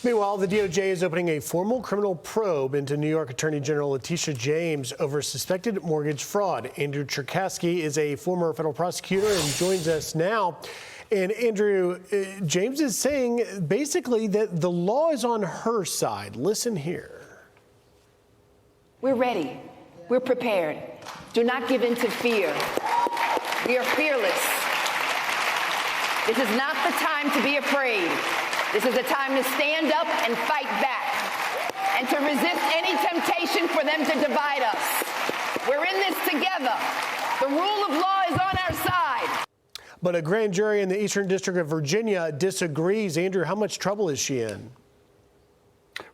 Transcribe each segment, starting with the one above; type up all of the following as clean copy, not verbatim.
Meanwhile, the DOJ is opening a formal criminal probe into New York Attorney General Letitia James over suspected mortgage fraud. Andrew Cherkasky is a former federal prosecutor and joins us now. And Andrew, James is saying basically that the law is on her side. Listen here. We're ready. We're prepared. Do not give in to fear. We are fearless. This is not the time to be afraid. This is a time to stand up and fight back and to resist any temptation for them to divide us. We're in this together. The rule of law is on our side. But a grand jury in the Eastern District of Virginia disagrees. Andrew, how much trouble is she in?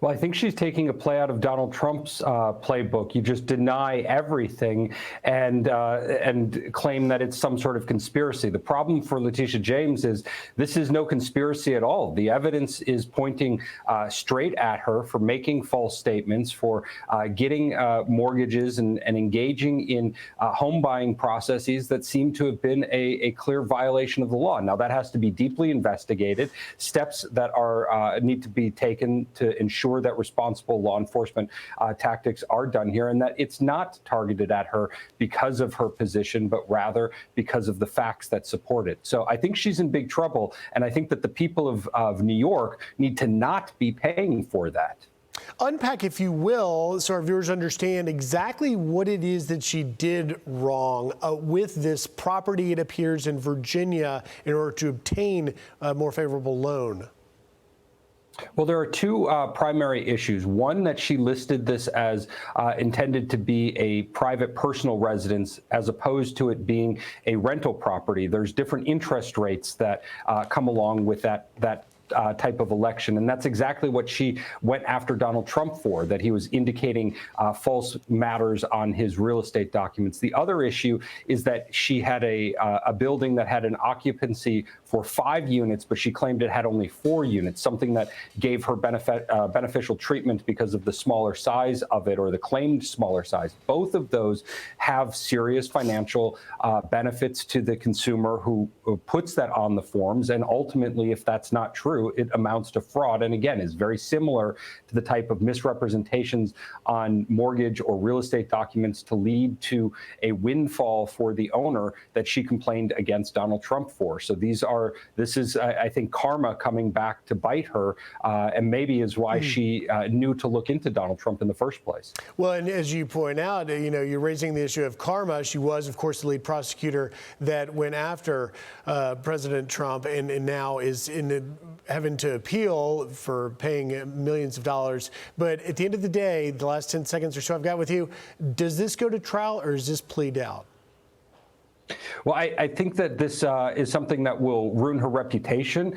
Well, I think she's taking a play out of Donald Trump's playbook. You just deny everything and claim that it's some sort of conspiracy. The problem for Letitia James is this is no conspiracy at all. The evidence is pointing straight at her for making false statements, for getting mortgages and engaging in home buying processes that seem to have been a clear violation of the law. Now, that has to be deeply investigated. Steps that are need to be taken to ensure that responsible law enforcement tactics are done here, and that it's not targeted at her because of her position, but rather because of the facts that support it. So I think she's in big trouble, and I think that the people of New York need to not be paying for that. Unpack, if you will, so our viewers understand exactly what it is that she did wrong with this property, it appears, in Virginia in order to obtain a more favorable loan. Well, there are two primary issues. One, that she listed this as intended to be a private personal residence as opposed to it being a rental property. There's different interest rates that come along with that type of election. And that's exactly what she went after Donald Trump for, that he was indicating false matters on his real estate documents. The other issue is that she had a building that had an occupancy for 5 units, but she claimed it had only 4 units, something that gave her beneficial treatment because of the smaller size of it, or the claimed smaller size. Both of those have serious financial benefits to the consumer who puts that on the forms. And ultimately, if that's not true, it amounts to fraud, and again is very similar to the type of misrepresentations on mortgage or real estate documents to lead to a windfall for the owner that she complained against Donald Trump for. So this is, I think, karma coming back to bite her, and maybe is why she knew to look into Donald Trump in the first place. Well, and as you point out, you're raising the issue of karma. She was, of course, the lead prosecutor that went after President Trump, and now is having to appeal for paying millions of dollars. But at the end of the day, the last 10 seconds or so I've got with you, does this go to trial or is this plead out? Well, I think that this is something that will ruin her reputation.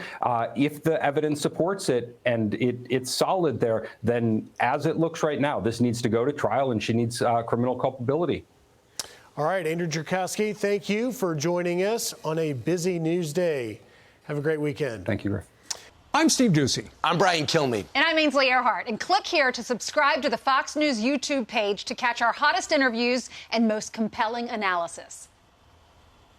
If the evidence supports it and it's solid there, then as it looks right now, this needs to go to trial and she needs criminal culpability. All right, Andrew Cherkasky, thank you for joining us on a busy news day. Have a great weekend. Thank you, Griff. I'm Steve Ducey. I'm Brian Kilmeade. And I'm Ainsley Earhart. And click here to subscribe to the Fox News YouTube page to catch our hottest interviews and most compelling analysis.